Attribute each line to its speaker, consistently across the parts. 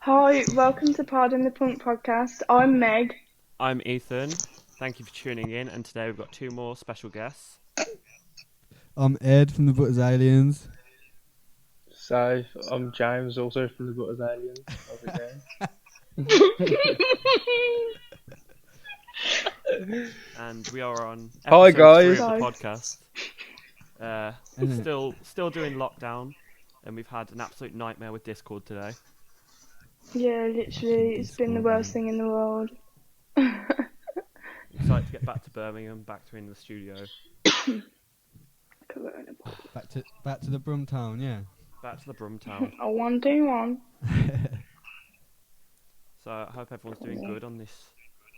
Speaker 1: Hi, welcome to Pardon the Punk podcast. I'm Meg.
Speaker 2: I'm Ethan. Thank you for tuning in, and today we've got two more special guests.
Speaker 3: I'm Ed from the Butterz Aliens.
Speaker 4: So, I'm James, also from the Butterz Aliens. How's it going?
Speaker 2: And we are on
Speaker 4: Hi,
Speaker 2: episode 3
Speaker 4: guys.
Speaker 2: of the podcast. Still doing lockdown, and we've had an absolute nightmare with Discord today.
Speaker 1: Yeah, literally, it's been the worst thing in the world.
Speaker 2: Excited to get back to Birmingham, back to in the studio.
Speaker 3: Back to the Brumtown, yeah.
Speaker 2: Back to the Brumtown.
Speaker 1: I want to do one.
Speaker 2: So I hope everyone's doing good on this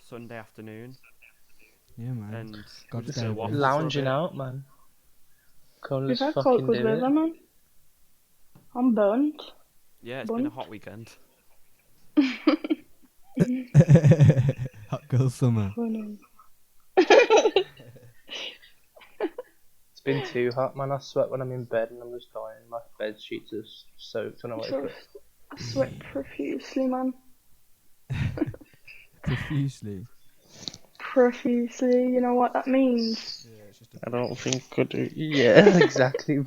Speaker 2: Sunday afternoon.
Speaker 3: Yeah, man.
Speaker 2: And
Speaker 3: Got
Speaker 2: just
Speaker 3: to go
Speaker 2: waffle
Speaker 4: Lounging
Speaker 2: for a bit.
Speaker 4: out, man. Cold
Speaker 1: We've
Speaker 4: as
Speaker 1: had
Speaker 4: fucking
Speaker 1: quite good
Speaker 4: do
Speaker 1: weather,
Speaker 4: it.
Speaker 1: man. I'm burnt.
Speaker 2: Yeah, it's been a hot weekend.
Speaker 3: Hot girl summer.
Speaker 4: It's been too hot, man. I sweat when I'm in bed and I'm just dying. My bed sheets are soaked when I wake up.
Speaker 1: I sweat profusely, man.
Speaker 3: Profusely.
Speaker 1: Profusely, you know what that means?
Speaker 3: Yeah, it's just
Speaker 4: I don't think I do. Yeah, exactly.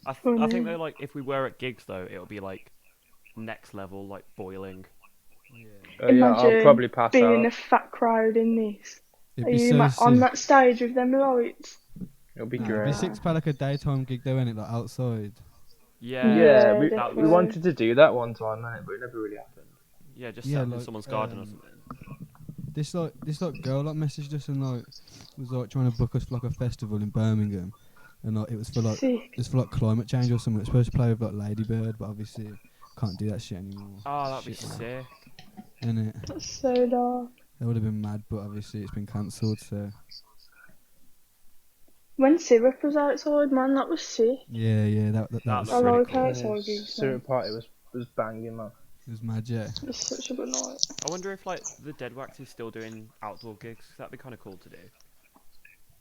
Speaker 2: I think though, like if we were at gigs though, it would be like next level, like boiling.
Speaker 4: Oh, yeah, I'll probably pass
Speaker 1: being in
Speaker 4: out.
Speaker 1: a fat crowd in this.
Speaker 3: It'd
Speaker 1: Are
Speaker 3: be
Speaker 1: you
Speaker 3: so
Speaker 1: on
Speaker 3: sick.
Speaker 1: that stage with them lights?
Speaker 4: It'll be
Speaker 3: It'd
Speaker 4: great.
Speaker 3: be sick to play like a daytime gig though, innit? Like outside.
Speaker 2: Yeah.
Speaker 4: Yeah, we
Speaker 1: definitely.
Speaker 4: wanted to do that one time, man, but it never really happened.
Speaker 2: Yeah, just
Speaker 3: Yeah,
Speaker 2: sat in
Speaker 3: like,
Speaker 2: someone's garden or something.
Speaker 3: This girl like messaged us and like was like trying to book us for like a festival in Birmingham, and like it was for like climate change or something. It's supposed to play with like Ladybird, but obviously can't do that shit anymore.
Speaker 2: Oh, that'd be
Speaker 3: Shit, man.
Speaker 2: sick.
Speaker 3: Innit?
Speaker 1: That's so dark.
Speaker 3: That would have been mad, but obviously it's been cancelled. So
Speaker 1: When Syrup was outside, man, that was sick.
Speaker 3: yeah, that
Speaker 2: That
Speaker 3: was
Speaker 2: looks
Speaker 1: I
Speaker 2: really
Speaker 1: like
Speaker 2: cool.
Speaker 1: outside gigs, man.
Speaker 4: Syrup party was banging, man.
Speaker 3: it was mad, yeah.
Speaker 1: It was such a good night.
Speaker 2: I wonder if like the Dead Wax is still doing outdoor gigs. 'Cause that'd be kind of cool to do.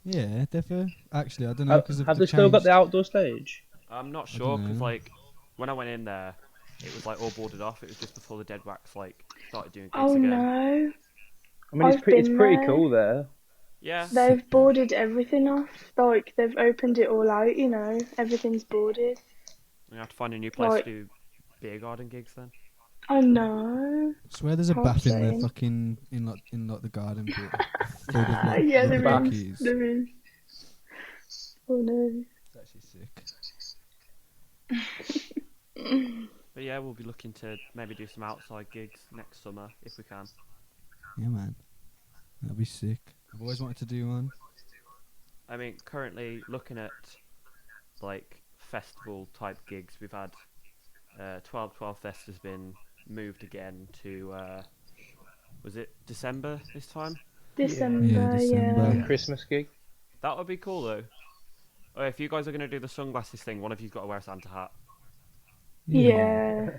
Speaker 3: Yeah, definitely. Actually, I don't know because
Speaker 4: Have they still got the outdoor stage?
Speaker 2: I'm not
Speaker 3: I
Speaker 2: sure
Speaker 3: dunno.
Speaker 2: because like when I went in there, it was like all boarded off. It was just before the Dead Wax like started doing gigs
Speaker 1: Oh
Speaker 2: again.
Speaker 1: no,
Speaker 4: I mean,
Speaker 1: I've
Speaker 4: it's
Speaker 1: been
Speaker 4: pretty
Speaker 1: there.
Speaker 4: cool there.
Speaker 2: Yeah.
Speaker 1: they've boarded everything off. Like they've opened it all out, you know. Everything's boarded.
Speaker 2: We have to find a new place
Speaker 1: Like-
Speaker 2: to do beer garden gigs then.
Speaker 1: I know.
Speaker 3: I swear there's a
Speaker 1: How
Speaker 3: bath in the
Speaker 1: insane.
Speaker 3: fucking in like the garden bit. Filled with, like,
Speaker 1: Yeah,
Speaker 3: rubber
Speaker 1: there
Speaker 3: duckies.
Speaker 1: is. There is. Oh no.
Speaker 3: It's actually sick.
Speaker 2: But yeah, we'll be looking to maybe do some outside gigs next summer if we can.
Speaker 3: Yeah, man. That'd be sick. I've always wanted to do one.
Speaker 2: I mean, currently looking at like festival type gigs, we've had 12 Fest has been moved again to was it December this time?
Speaker 1: December,
Speaker 3: Yeah, December.
Speaker 1: yeah.
Speaker 4: Christmas gig.
Speaker 2: That would be cool though. Oh, if you guys are gonna do the sunglasses thing, one of you's got to wear a Santa hat.
Speaker 1: Yeah.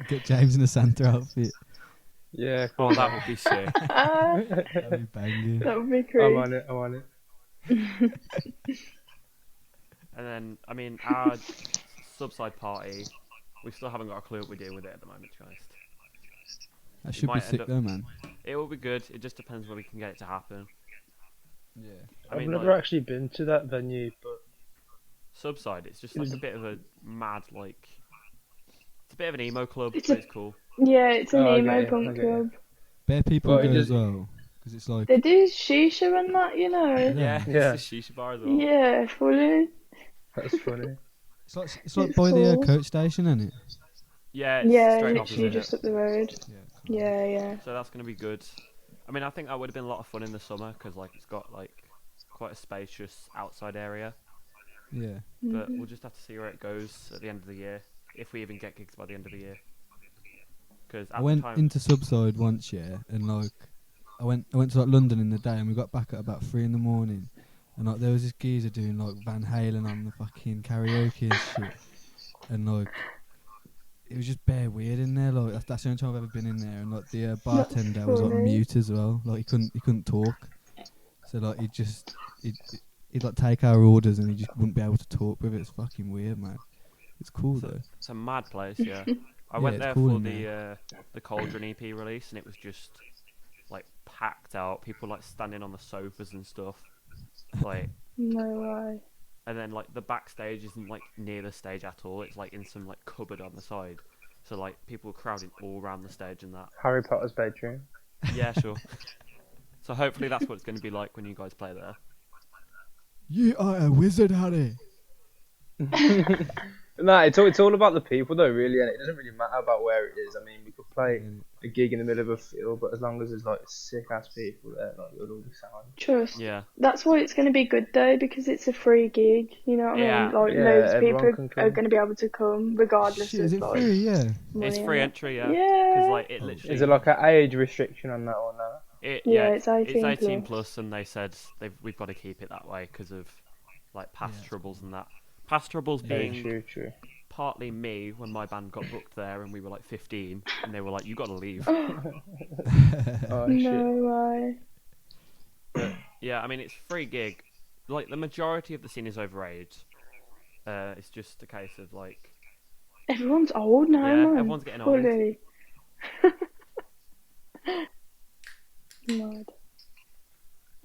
Speaker 3: Get James in a Santa outfit.
Speaker 4: Yeah,
Speaker 2: Oh,
Speaker 4: cool.
Speaker 2: that would be sick.
Speaker 3: That'd be banging.
Speaker 1: That would be
Speaker 4: I'm
Speaker 1: crazy.
Speaker 4: on it. I'm on it.
Speaker 2: And then, I mean, our subside party, we still haven't got a clue what we do with it at the moment, to be honest.
Speaker 3: That should be
Speaker 2: might end
Speaker 3: sick
Speaker 2: up-
Speaker 3: though, man.
Speaker 2: It will be good. It just depends when we can get it to happen.
Speaker 3: Yeah.
Speaker 2: I mean,
Speaker 4: I've never
Speaker 2: like,
Speaker 4: actually been to that venue, but
Speaker 2: subside, it's just like a bit of a mad, like, it's a bit of an emo club,
Speaker 1: It's
Speaker 2: but
Speaker 1: a-
Speaker 2: it's cool.
Speaker 1: Yeah, it's an
Speaker 4: Oh, I
Speaker 1: emo
Speaker 4: get you, I
Speaker 1: punk
Speaker 4: get you.
Speaker 1: club.
Speaker 3: Bare people
Speaker 4: Well, it
Speaker 3: go
Speaker 4: is-
Speaker 3: as well, because it's like
Speaker 1: They do shisha and that, you know.
Speaker 2: Yeah,
Speaker 4: Yeah.
Speaker 2: it's a shisha bar as well.
Speaker 1: Yeah, fully.
Speaker 4: that's funny.
Speaker 3: it's like
Speaker 1: It's
Speaker 3: by the
Speaker 1: cool.
Speaker 3: coach station, isn't it?
Speaker 2: Yeah, it's
Speaker 1: Yeah,
Speaker 2: straight
Speaker 1: literally
Speaker 2: opposite.
Speaker 1: just up the road.
Speaker 3: Yeah.
Speaker 1: Yeah.
Speaker 2: So that's going to be good. I mean, I think that would have been a lot of fun in the summer, because, like, it's got, like, quite a spacious outside area.
Speaker 3: Yeah.
Speaker 2: But
Speaker 1: Mhm.
Speaker 2: we'll just have to see where it goes at the end of the year, if we even get gigs by the end of the year. Because at
Speaker 3: I
Speaker 2: the
Speaker 3: went
Speaker 2: time,
Speaker 3: into Subside once, yeah, and like I went to like London in the day, and we got back at about 3 a.m, and like there was this geezer doing like Van Halen on the fucking karaoke and shit, and like it was just bare weird in there. Like that's the only time I've ever been in there, and like the
Speaker 1: That's
Speaker 3: bartender was like
Speaker 1: funny.
Speaker 3: mute as well. Like he couldn't talk. So like he'd like take our orders and he just wouldn't be able to talk with it. It's fucking weird, man. It's cool though.
Speaker 2: It's a mad place, yeah. I
Speaker 3: Yeah,
Speaker 2: went
Speaker 3: it's
Speaker 2: there
Speaker 3: cool
Speaker 2: for
Speaker 3: in
Speaker 2: the Cauldron EP release, and it was just like packed out. People like standing on the sofas and stuff. Like,
Speaker 1: No way.
Speaker 2: and then like the backstage isn't like near the stage at all. It's like in some like cupboard on the side. So like people were crowding all around the stage and that.
Speaker 4: Harry Potter's bedroom.
Speaker 2: Yeah, sure. So hopefully that's what it's going to be like when you guys play there.
Speaker 3: You are a wizard, Harry.
Speaker 4: No, it's all about the people though, really, and it doesn't really matter about where it is. I mean, we could play a gig in the middle of a field, but as long as there's like sick ass people there, like it'll all be sound.
Speaker 1: Trust.
Speaker 2: Yeah.
Speaker 1: That's why it's going to be good though, because it's a free gig. You know what I
Speaker 2: Yeah.
Speaker 1: mean? Like
Speaker 4: Yeah,
Speaker 1: loads of
Speaker 4: everyone
Speaker 1: people
Speaker 4: can
Speaker 1: are
Speaker 4: come.
Speaker 1: going to be able to come, regardless
Speaker 3: Shit,
Speaker 1: of
Speaker 3: is it
Speaker 1: like
Speaker 3: free? Yeah.
Speaker 1: money
Speaker 2: It's
Speaker 1: and
Speaker 2: free
Speaker 1: that.
Speaker 2: entry, yeah.
Speaker 1: Yeah.
Speaker 2: Because like it literally.
Speaker 4: Is there like an age restriction on that or not?
Speaker 1: Yeah, it's 18
Speaker 2: plus, and they said we've got to keep it that way because of like past
Speaker 3: Yeah.
Speaker 2: troubles and that. Past troubles
Speaker 3: Yeah.
Speaker 2: being
Speaker 4: True.
Speaker 2: partly me when my band got booked there and we were like 15, and they were like, "You got to leave."
Speaker 4: Oh shit.
Speaker 1: No way.
Speaker 2: Yeah, I mean it's a free gig. Like the majority of the scene is overage. It's just a case of like,
Speaker 1: Everyone's old now,
Speaker 2: yeah,
Speaker 1: man.
Speaker 2: everyone's getting old.
Speaker 1: Fully. Mad.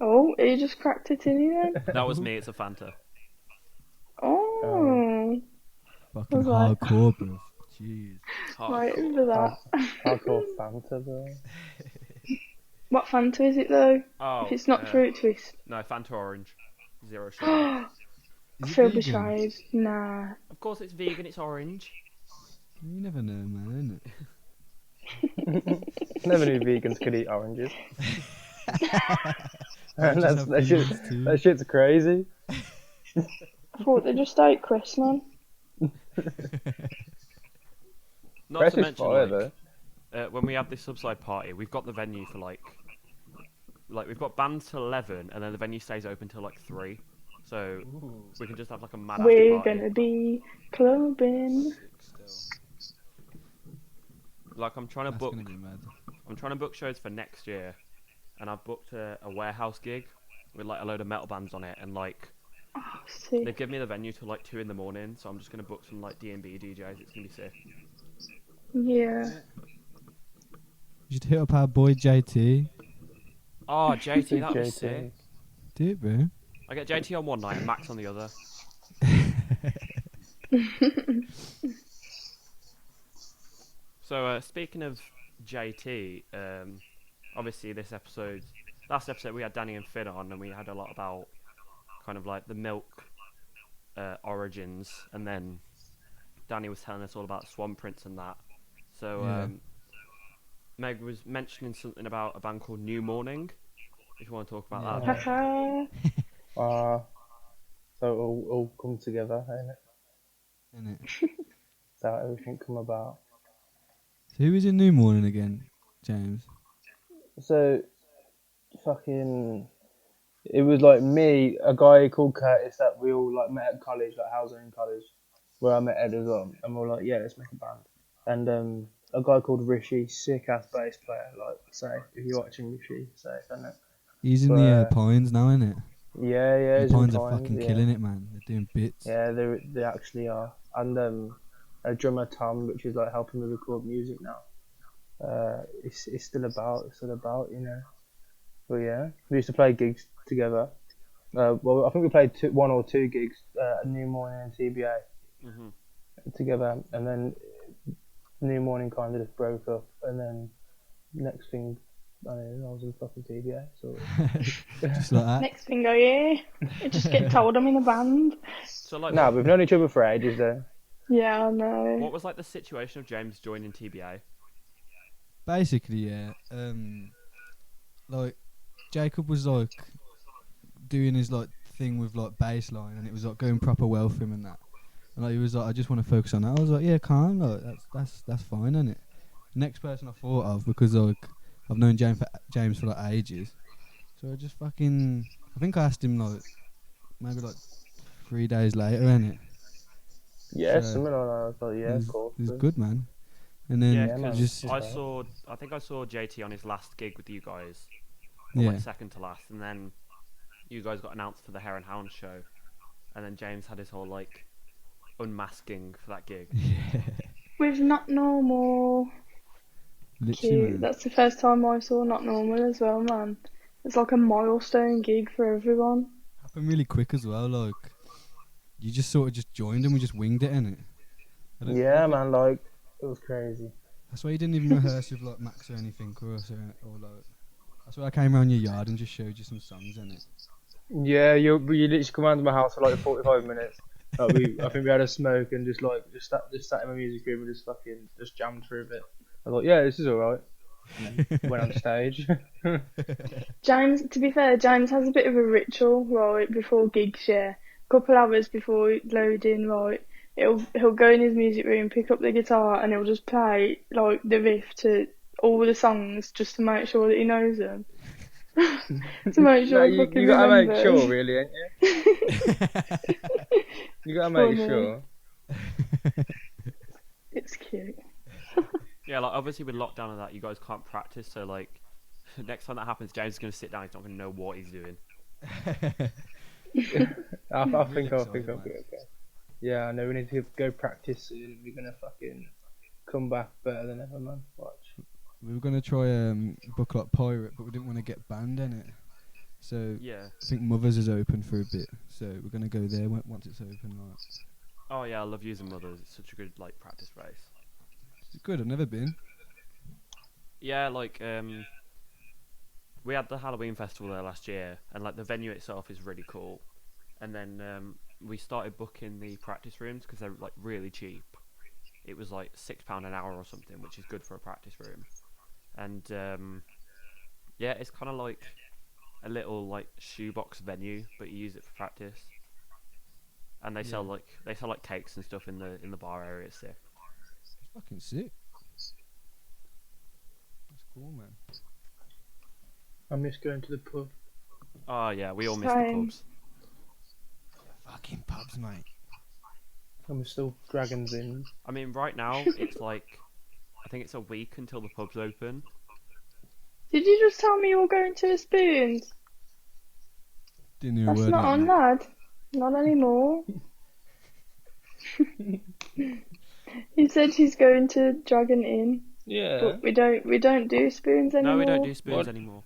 Speaker 1: Oh, you just cracked it in then?
Speaker 2: That was me. It's a Fanta.
Speaker 1: Oh,
Speaker 3: Fucking
Speaker 1: Was that-
Speaker 3: hardcore, bro. Jeez.
Speaker 1: right
Speaker 2: Hardcore.
Speaker 1: over that.
Speaker 4: Hardcore Fanta, bro.
Speaker 1: What Fanta is it though?
Speaker 2: Oh,
Speaker 1: If it's not fruit twist.
Speaker 2: No, Fanta Orange. Zero sugar.
Speaker 1: I
Speaker 3: Is it
Speaker 1: feel
Speaker 3: vegan?
Speaker 1: betrayed. Nah.
Speaker 2: Of course it's vegan, it's orange.
Speaker 3: You never know, man, innit?
Speaker 4: Never knew vegans could eat oranges.
Speaker 3: Oranges have
Speaker 4: that
Speaker 3: feelings too.
Speaker 4: shit's crazy.
Speaker 1: I thought they just ate Chris, man.
Speaker 2: Not
Speaker 4: Press
Speaker 2: to
Speaker 4: is
Speaker 2: mention,
Speaker 4: fire
Speaker 2: like,
Speaker 4: though.
Speaker 2: when we have this subside party, we've got the venue for like we've got bands till 11, and then the venue stays open till like 3. So we can just have like a mad after
Speaker 1: We're
Speaker 2: party.
Speaker 1: gonna be clubbing.
Speaker 2: Like I'm trying to
Speaker 3: That's
Speaker 2: book.
Speaker 3: gonna be mad.
Speaker 2: I'm trying to book shows for next year, and I've booked a warehouse gig with like a load of metal bands on it, and like
Speaker 1: Oh, sick.
Speaker 2: they've given me the venue till like 2 in the morning, so I'm just gonna book some like D&B DJs. It's gonna be sick.
Speaker 1: Yeah.
Speaker 3: You should hit up our boy JT.
Speaker 2: Oh, JT, that was
Speaker 4: JT.
Speaker 2: sick.
Speaker 3: Do it, bro.
Speaker 2: I get JT on one night and Max on the other. So speaking of JT, obviously last episode we had Danny and Finn on, and we had a lot about kind of like the milk origins, and then Danny was telling us all about Swan Prince and that. So
Speaker 3: Yeah.
Speaker 2: Meg was mentioning something about a band called New Morning. If you want to talk about that.
Speaker 1: Haha.
Speaker 4: So it all come together, ain't it?
Speaker 3: Innit?
Speaker 4: That's how everything come about.
Speaker 3: So who is in New Morning again, James?
Speaker 4: So, fucking, it was like me, a guy called Curtis that we all like met at college, like Hauser in college, where I met Ed as well, and we were like, yeah, let's make a band. And a guy called Rishi, sick ass bass player, like safe. If you're watching Rishi, safe, isn't it?
Speaker 3: He's in the Pines now, innit?
Speaker 4: Yeah,
Speaker 3: The
Speaker 4: he's in
Speaker 3: Pines are
Speaker 4: Pines,
Speaker 3: fucking
Speaker 4: yeah.
Speaker 3: killing it, man. They're doing bits.
Speaker 4: Yeah, they actually are. And a drummer Tom, which is like helping me record music now. It's still about, you know. But yeah, we used to play gigs together. Well, I think we played 1 or 2 gigs, New Morning and TBA together, and then New Morning kind of just broke up, and then next thing, I was in fucking TBA. So
Speaker 3: Just like that.
Speaker 1: Next thing I hear, I just get told I'm in a band.
Speaker 2: So like,
Speaker 4: no, we've known each other for ages though.
Speaker 1: Yeah, I know.
Speaker 2: what was like the situation of James joining TBA?
Speaker 3: Basically, yeah. Like Jacob was like doing his like thing with like baseline, and it was like going proper well for him and that. And like he was like, I just want to focus on that. I was like, yeah, calm, like that's fine, isn't it? Next person I thought of, because like I've known James for like ages, so I just fucking, I think I asked him like maybe like 3 days later, innit?
Speaker 4: Yeah,
Speaker 3: So,
Speaker 4: something like that. I was like, yeah,
Speaker 3: It
Speaker 4: cool.
Speaker 3: was good, man. and then
Speaker 2: Yeah,
Speaker 4: Yeah, man.
Speaker 3: just
Speaker 2: because I think I saw JT on his last gig with you guys, or
Speaker 3: yeah.
Speaker 2: like second to last, and then you guys got announced for the Hare and Hound show, and then James had his whole like unmasking for that gig.
Speaker 3: Yeah,
Speaker 1: With Not Normal.
Speaker 3: literally,
Speaker 1: Cute.
Speaker 3: man.
Speaker 1: That's the first time I saw Not Normal as well, man. It's like a milestone gig for everyone.
Speaker 3: Happened really quick as well. Like you just sort of just joined and we just winged it, innit?
Speaker 4: Yeah, man. Like it was crazy.
Speaker 3: That's why you didn't even rehearse with like Max or anything, or us, or like. That's why I came around your yard and just showed you some songs, innit?
Speaker 4: Yeah, you literally come round to my house for like 45 minutes. Like I think we had a smoke and just sat in my music room and just jammed through a bit. I thought, yeah, this is alright. And then went on stage.
Speaker 1: James, to be fair, James has a bit of a ritual, right, before gigs, yeah. A couple hours before loading, right, he'll go in his music room, pick up the guitar, and he'll just play, like, the riff to all the songs just to make sure that he knows them. To make
Speaker 4: No,
Speaker 1: sure he fucking
Speaker 4: you gotta make
Speaker 1: remembers.
Speaker 4: sure, really, ain't you? You gotta make
Speaker 1: Funny.
Speaker 4: sure.
Speaker 1: It's cute.
Speaker 2: Yeah, like obviously with lockdown and that, you guys can't practice, so like next time that happens, James is gonna sit down. He's not gonna know what he's doing.
Speaker 4: I
Speaker 3: Really
Speaker 4: think I'll
Speaker 3: excited,
Speaker 4: be
Speaker 3: man.
Speaker 4: okay. Yeah, I know we need to go practice soon. We're gonna fucking come back better than ever, man. Watch.
Speaker 3: We were gonna try book like Pirate, but we didn't want to get banned in it. So
Speaker 2: Yeah.
Speaker 3: I think Mothers is open for a bit, so we're gonna go there once it's open. Like,
Speaker 2: Oh yeah, I love using Mothers. It's such a good like practice space.
Speaker 3: it's good. I've never been.
Speaker 2: Yeah, like we had the Halloween festival there last year, and like the venue itself is really cool. And then we started booking the practice rooms because they're like really cheap. It was like £6 an hour or something, which is good for a practice room. And yeah, it's kind of like a little like shoebox venue, but you use it for practice. And they sell like cakes and stuff in the bar area. It's sick.
Speaker 3: It's fucking sick. That's cool, man.
Speaker 4: I miss going to the pub.
Speaker 2: Oh yeah, we all miss the
Speaker 1: Same.
Speaker 2: pubs.
Speaker 3: Fucking pubs, mate.
Speaker 4: And we're still Dragons Inn.
Speaker 2: I mean, right now it's like I think it's a week until the pubs open.
Speaker 1: Did you just tell me you were going to the Spoons?
Speaker 3: Didn't hear a
Speaker 1: That's
Speaker 3: word
Speaker 1: not
Speaker 3: like
Speaker 1: on,
Speaker 3: that.
Speaker 1: lad. Not anymore. He said he's going to Dragon Inn,
Speaker 4: Yeah.
Speaker 1: but we don't do Spoons anymore.
Speaker 2: No, we don't do spoons
Speaker 4: What?
Speaker 2: anymore.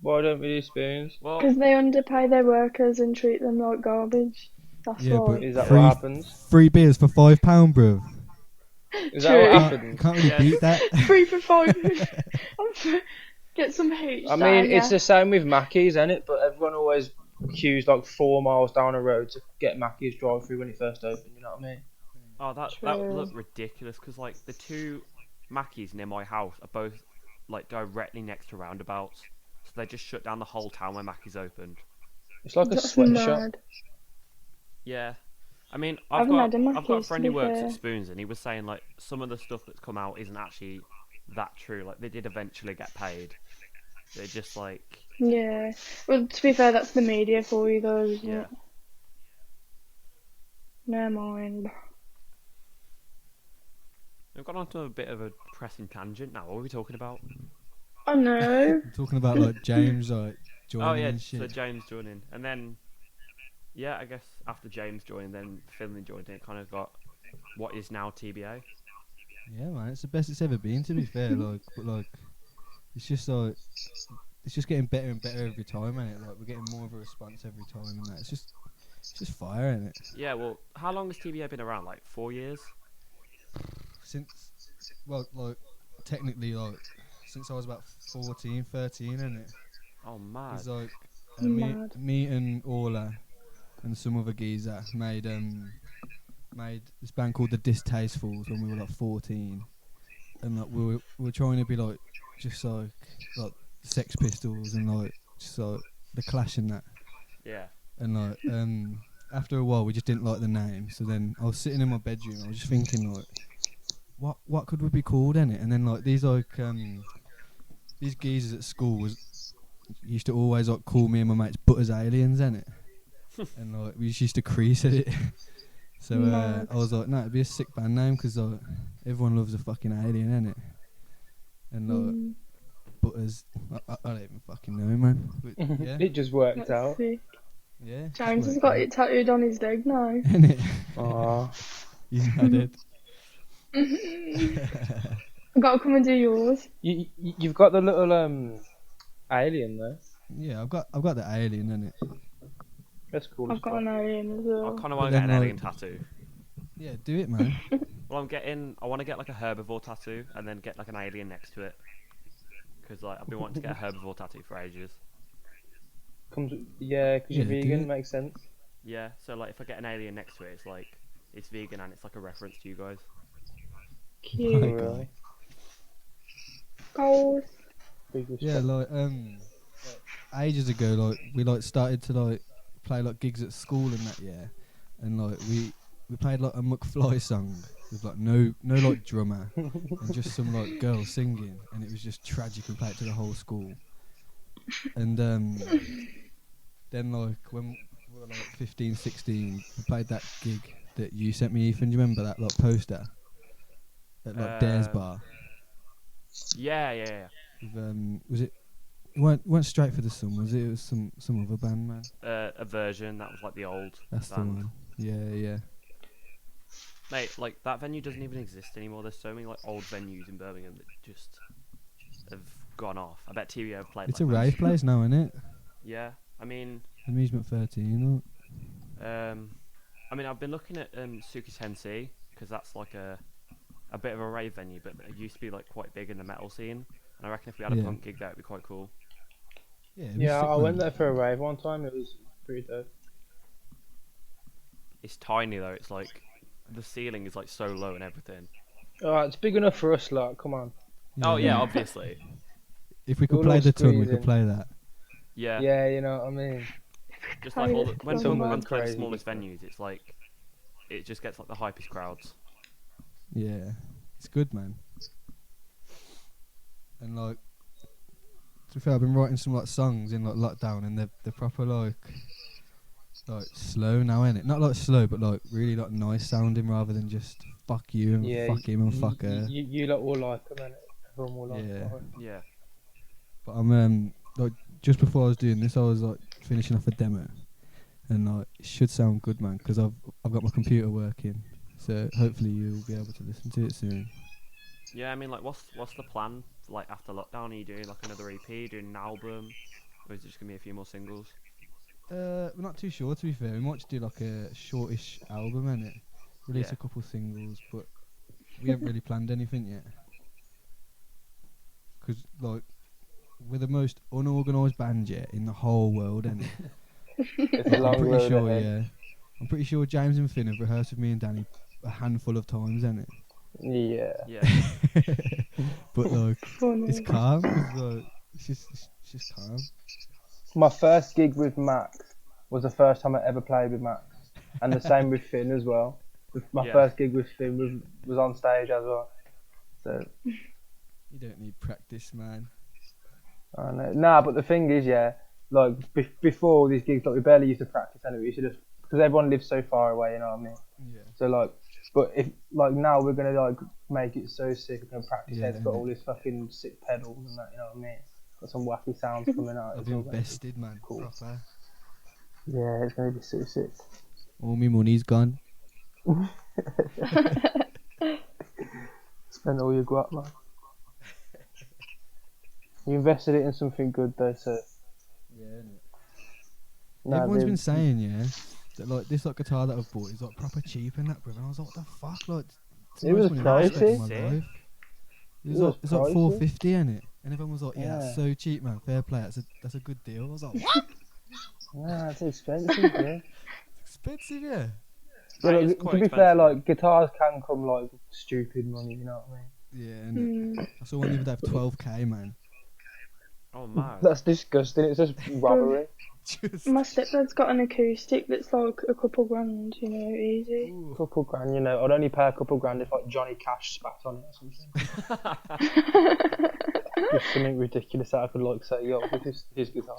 Speaker 4: Why don't we do spoons?
Speaker 2: Well,
Speaker 1: Because they underpay their workers and treat them like garbage. That's
Speaker 3: Yeah,
Speaker 1: why.
Speaker 3: but
Speaker 4: Is that
Speaker 3: Free-
Speaker 4: what happens?
Speaker 3: 3 beers for £5, bro.
Speaker 4: Is that
Speaker 1: True.
Speaker 4: what
Speaker 3: Can't,
Speaker 4: happens?
Speaker 3: can't really
Speaker 2: Yeah.
Speaker 3: beat that.
Speaker 1: 3 for 5. Get some hooch.
Speaker 4: I mean,
Speaker 1: down,
Speaker 4: it's
Speaker 1: yeah.
Speaker 4: the same with Mackey's, isn't it? But everyone always queues like 4 miles down the road to get Mackey's drive-through when it first opened. You know what I mean?
Speaker 2: oh that
Speaker 1: True.
Speaker 2: looked ridiculous because like the two Mackeys near my house are both like directly next to roundabouts, so they just shut down the whole town where Mackey's opened.
Speaker 4: It's like a
Speaker 1: That's
Speaker 4: sweatshop.
Speaker 1: mad.
Speaker 2: Yeah, I mean,
Speaker 1: I
Speaker 2: I've
Speaker 1: haven't
Speaker 2: got
Speaker 1: had a
Speaker 2: I've got a
Speaker 1: Mackey's,
Speaker 2: friend
Speaker 1: to
Speaker 2: who
Speaker 1: be
Speaker 2: works
Speaker 1: fair.
Speaker 2: at Spoons, and he was saying like some of the stuff that's come out isn't actually that true. Like they did eventually get paid. They're just like
Speaker 1: Yeah. Well, to be fair, that's the media for you, though, isn't
Speaker 2: yeah.
Speaker 1: it? Never mind.
Speaker 2: We've gone on to a bit of a pressing tangent now. What are we talking about?
Speaker 1: Oh no.
Speaker 3: Talking about like James like joining
Speaker 2: Oh yeah,
Speaker 3: and
Speaker 2: so
Speaker 3: shit.
Speaker 2: James joining, and then yeah, I guess after James joined, then Finley joined, and it kind of got what is now TBA.
Speaker 3: Yeah, man, it's the best it's ever been. To be fair, like, but like, it's just getting better and better every time, and it like we're getting more of a response every time, and that it's just fire, isn't it?
Speaker 2: Yeah, well, how long has TBA been around? Like 4 years?
Speaker 3: Since, well, like technically, like since I was about 14, 13, isn't it?
Speaker 2: Oh mad.
Speaker 3: It's like
Speaker 1: Mad.
Speaker 3: me and Orla and some other geezer made this band called the Distastefuls when we were like 14, and like we were trying to be like just like Sex Pistols and like just like the Clash and that,
Speaker 2: Yeah.
Speaker 3: and like after a while we just didn't like the name, so then I was sitting in my bedroom, I was just thinking like what could we be called in it, and then like these geezers at school used to always like call me and my mates Butterz aliens, innit? And like we just used to crease at it. So
Speaker 1: Mad.
Speaker 3: I was like, no, it'd be a sick band name because everyone loves a fucking alien, innit? And
Speaker 1: Mm,
Speaker 3: Butterz, I don't even fucking know, man. But, yeah,
Speaker 4: It just worked
Speaker 1: that's
Speaker 4: out.
Speaker 1: sick.
Speaker 3: yeah. just
Speaker 1: James has
Speaker 3: worked
Speaker 1: got
Speaker 3: out.
Speaker 1: it tattooed on his leg now.
Speaker 3: Innit?
Speaker 4: Aw.
Speaker 3: He's mad at.
Speaker 1: Gotta come and do yours.
Speaker 4: You've got the little alien there.
Speaker 3: Yeah, I've got the alien, innit?
Speaker 4: That's cool.
Speaker 1: I've got an alien as
Speaker 2: I
Speaker 1: well.
Speaker 2: kind of
Speaker 3: But
Speaker 2: want to get
Speaker 3: then,
Speaker 2: an
Speaker 3: like-
Speaker 2: alien tattoo.
Speaker 3: Yeah, do it, man.
Speaker 2: Well, I want to get like a herbivore tattoo and then get like an alien next to it. Because like I've been wanting to get a herbivore tattoo for ages.
Speaker 4: Yeah, because you're
Speaker 3: Yeah, do
Speaker 4: vegan,
Speaker 3: it.
Speaker 4: makes sense.
Speaker 2: Yeah, so like if I get an alien next to it, it's like it's vegan and it's like a reference to you guys.
Speaker 1: Cute.
Speaker 3: Okay.
Speaker 4: Really.
Speaker 1: Goals.
Speaker 4: Big respect.
Speaker 3: Yeah, ages ago, like we started to play gigs at school and that, yeah, and we played a McFly song with no drummer and just some girl singing, and it was just tragic and played to the whole school. And then when we were 15, 16, we played that gig that you sent me, Ethan. Do you remember that poster at Dare's Bar?
Speaker 2: Yeah.
Speaker 3: With, was it? It weren't Straight for the Sun, was it? It was some other band, man.
Speaker 2: A version that was like the old
Speaker 3: That's the
Speaker 2: band.
Speaker 3: one. Yeah.
Speaker 2: Mate, like that venue doesn't even exist anymore. There's so many old venues in Birmingham that just have gone off. I bet TV have played.
Speaker 3: It's a rave place now, isn't it?
Speaker 2: Yeah, I mean,
Speaker 3: Amusement 13,
Speaker 2: I mean, I've been looking at Suki Tensei because that's like a bit of a rave venue, but it used to be quite big in the metal scene. And I reckon if we had a
Speaker 3: Yeah.
Speaker 2: punk gig there, it'd be quite cool.
Speaker 4: Yeah, I went there for a rave one time. It was pretty dope.
Speaker 2: It's tiny though. It's the ceiling is so low and everything.
Speaker 4: Alright, it's big enough for us, come on.
Speaker 2: Oh yeah, obviously.
Speaker 3: If we could
Speaker 4: We'll
Speaker 3: play
Speaker 4: all
Speaker 3: the tune, we
Speaker 4: squeeze
Speaker 3: could
Speaker 4: in.
Speaker 3: play that.
Speaker 2: Yeah.
Speaker 4: Yeah, you know what I mean.
Speaker 2: Just like all the, when
Speaker 1: Some
Speaker 2: punk
Speaker 1: went
Speaker 2: runs play the
Speaker 4: crazy.
Speaker 2: smallest venues, it's it just gets the hypest crowds.
Speaker 3: Yeah, it's good, man. And to be fair, I've been writing some songs in lockdown, and they're proper slow now, innit? Not slow, but really nice sounding rather than just fuck you and
Speaker 4: Yeah,
Speaker 3: fuck him and fuck her.
Speaker 4: You lot all like them, innit? Everyone will like
Speaker 3: Yeah.
Speaker 4: them.
Speaker 2: Yeah.
Speaker 3: But I'm just before I was doing this, I was finishing off a demo, and it should sound good, man, because I've got my computer working, so hopefully you'll be able to listen to it soon.
Speaker 2: Yeah, I mean, what's the plan? After lockdown, are you doing another EP, doing an album, or is it just gonna be a few more singles?
Speaker 3: We're not too sure, to be fair. We might just do a shortish album, innit? Release
Speaker 2: Yeah.
Speaker 3: a couple singles, but we haven't really planned anything yet. Because we're the most unorganised band yet in the whole world, innit?
Speaker 4: It's a long
Speaker 3: I'm pretty
Speaker 4: road
Speaker 3: sure,
Speaker 4: ahead.
Speaker 3: yeah. I'm pretty sure James and Finn have rehearsed with me and Danny a handful of times, innit?
Speaker 4: Yeah.
Speaker 2: Yeah.
Speaker 3: But
Speaker 1: Funny.
Speaker 3: it's calm. It's just calm.
Speaker 4: My first gig with Max was the first time I ever played with Max, and the same with Finn as well. My
Speaker 2: Yeah.
Speaker 4: first gig with Finn was on stage as well. So
Speaker 3: You don't need practice, man.
Speaker 4: I know. Nah, but the thing is, yeah, before all these gigs, we barely used to practice anyway. We used to just because everyone lives so far away, you know what I mean.
Speaker 3: Yeah.
Speaker 4: So but if now we're gonna make it so sick, we're gonna practice
Speaker 3: Yeah,
Speaker 4: it. It's got
Speaker 3: innit?
Speaker 4: all these fucking sick pedals and that, you know what I mean. Got some wacky sounds coming out.
Speaker 3: I've
Speaker 4: It's all
Speaker 3: been
Speaker 4: gonna be
Speaker 3: bested, man.
Speaker 4: cool.
Speaker 3: Proper.
Speaker 4: Yeah, it's gonna be so sick.
Speaker 3: All my money's gone.
Speaker 4: Spend all you got, man. You invested it in something good though, so.
Speaker 3: Yeah.
Speaker 4: Nah,
Speaker 3: Everyone's
Speaker 4: they-
Speaker 3: been saying, yeah, that this guitar that I've bought is proper cheap and that, bro. And I was like, what the fuck, it's the
Speaker 4: It
Speaker 3: most
Speaker 4: was
Speaker 3: money I've spent in
Speaker 2: pricey.
Speaker 3: my life.
Speaker 4: It was
Speaker 3: It's
Speaker 4: pricey.
Speaker 3: $450, innit? And everyone was like, yeah,
Speaker 4: Yeah.
Speaker 3: that's so cheap, man. Fair play. That's a good deal. I was like, what?
Speaker 4: Nah, it's expensive, yeah.
Speaker 3: Expensive, yeah.
Speaker 4: Yeah,
Speaker 2: That is
Speaker 4: to
Speaker 2: quite
Speaker 4: be fair,
Speaker 2: expensive.
Speaker 4: guitars can come stupid money, you know what I mean?
Speaker 3: Yeah, innit? I saw one the other day for 12k, man.
Speaker 2: Oh man.
Speaker 4: That's disgusting. It's just robbery.
Speaker 3: Just
Speaker 1: My stepdad's got an acoustic that's a couple grand, easy.
Speaker 3: Ooh.
Speaker 4: Couple grand, I'd only pay a couple grand if Johnny Cash spat on it or something. Just something ridiculous that I could say, yo, this is his guitar,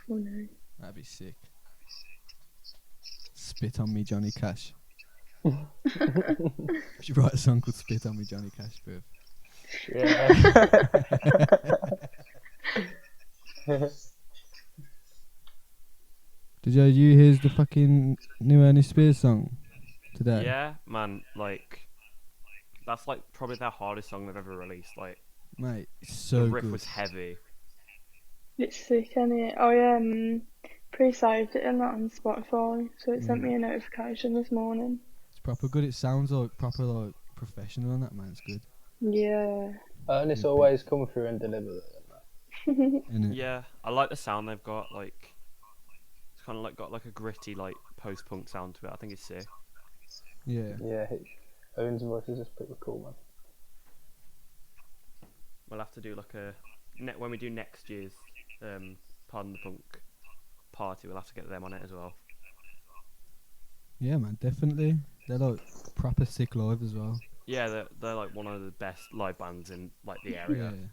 Speaker 1: Funny.
Speaker 3: That'd be sick. Spit on Me, Johnny Cash. We should write a song called Spit on Me, Johnny Cash, bro.
Speaker 4: Yeah.
Speaker 3: Did you hear the fucking new Ernie Spears song today?
Speaker 2: Yeah, man. Like, that's like probably their hardest song they've ever released. Like,
Speaker 3: Mate, it's
Speaker 2: the
Speaker 3: so
Speaker 2: riff
Speaker 3: good.
Speaker 2: was heavy.
Speaker 1: It's sick, isn't it? I pre-saved it and that on Spotify, so it sent me a notification this morning.
Speaker 3: It's proper good. It sounds like proper like professional and that, man. It's good.
Speaker 1: Yeah.
Speaker 4: And it's always come through and delivered.
Speaker 3: Innit?
Speaker 2: Yeah, I like the sound they've got. Like, it's kind of like got like a gritty like post-punk sound to it. I think it's sick.
Speaker 3: Yeah.
Speaker 4: Yeah, Owen's voice is just pretty cool, man.
Speaker 2: We'll have to do like a when we do next year's Pardon the Punk party. We'll have to get them on it as well.
Speaker 3: Yeah, man, definitely. They're like proper sick live as well.
Speaker 2: Yeah, they're like one of the best live bands in like the area.
Speaker 3: Yeah.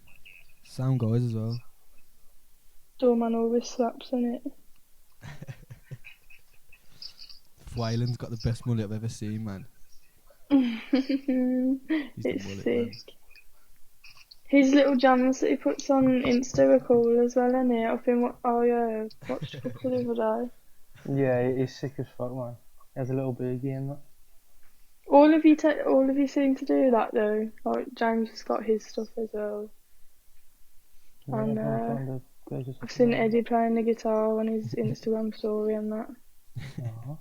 Speaker 3: Sound guys as well.
Speaker 1: Doorman always slaps in it.
Speaker 3: Wayland's got the best mullet I've ever seen, man. He's the
Speaker 1: It's
Speaker 3: mullet,
Speaker 1: sick.
Speaker 3: man.
Speaker 1: His little jams that he puts on Insta are cool as well, isn't it? I've been watched a couple the other day.
Speaker 4: Yeah, he's sick as fuck, man. He has a little boogie in that.
Speaker 1: All of you seem to do that though. Like James has got his stuff as well.
Speaker 4: Yeah,
Speaker 1: And
Speaker 4: everyone kinda goes just
Speaker 1: I've
Speaker 4: like
Speaker 1: seen
Speaker 4: that.
Speaker 1: Eddie playing the guitar on his Instagram story and that.
Speaker 4: Aw.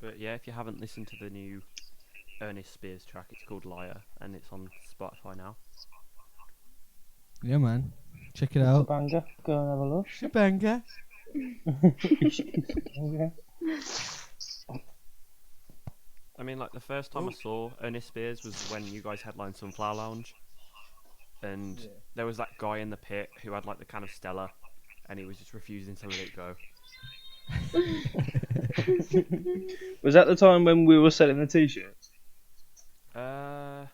Speaker 2: But yeah, if you haven't listened to the new Ernest Spears track, it's called Liar, and it's on Spotify now.
Speaker 3: Yeah, man. Check it
Speaker 4: It's a
Speaker 3: out.
Speaker 4: banger. Go and have a look.
Speaker 3: Shabanga.
Speaker 4: Banger.
Speaker 2: I mean, like the first time I saw Ernest Spears was when you guys headlined Sunflower Lounge, and there was that guy in the pit who had like the can of Stella, and he was just refusing to let it go.
Speaker 4: Was that the time when we were selling the t-shirts?
Speaker 2: I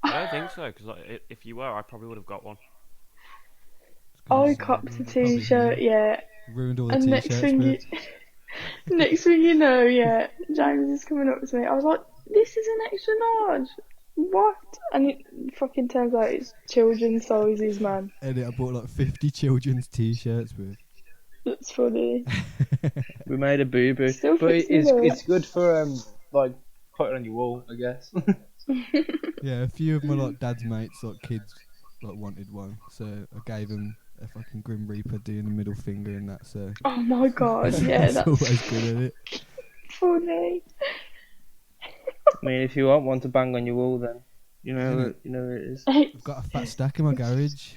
Speaker 2: don't think so, because like, if you were, I probably would have got one.
Speaker 1: I copped a t-shirt, yeah.
Speaker 3: Ruined all the
Speaker 1: And
Speaker 3: t-shirts.
Speaker 1: next thing you know, yeah, James is coming up to me. I was like, "This is an extra large. What?" And it fucking turns out it's children's sizes, man.
Speaker 3: And I bought like 50 children's t-shirts with.
Speaker 1: That's funny.
Speaker 4: We made a boo-boo.
Speaker 1: Still
Speaker 4: But
Speaker 1: fits you
Speaker 4: it's
Speaker 1: though.
Speaker 4: good for like put it on your wall, I guess.
Speaker 3: Yeah, a few of my like dad's mates, like kids, like wanted one, so I gave them a fucking Grim Reaper doing the middle finger and that. So
Speaker 1: Oh my god, yeah,
Speaker 3: it's
Speaker 1: that's
Speaker 3: always good at it.
Speaker 1: funny.
Speaker 4: I mean, if you want one to bang on your wall, then you know where it is.
Speaker 3: I've got a fat stack in my garage.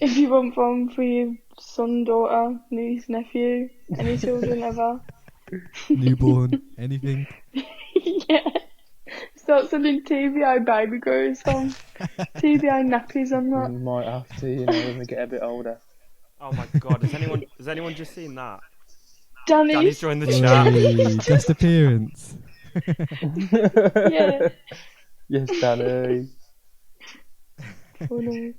Speaker 1: If you want one for your son, daughter, niece, nephew, any children ever,
Speaker 3: Newborn, anything.
Speaker 1: yeah. Start selling TBI baby grows on TBI nappies on
Speaker 4: We
Speaker 1: that.
Speaker 4: might have to, when we get a bit older.
Speaker 2: Oh my god, has anyone just seen that?
Speaker 1: Danny's
Speaker 2: Danny's joined the chat.
Speaker 3: Hey, guest appearance.
Speaker 1: yeah.
Speaker 4: Yes, Danny.
Speaker 1: Funny.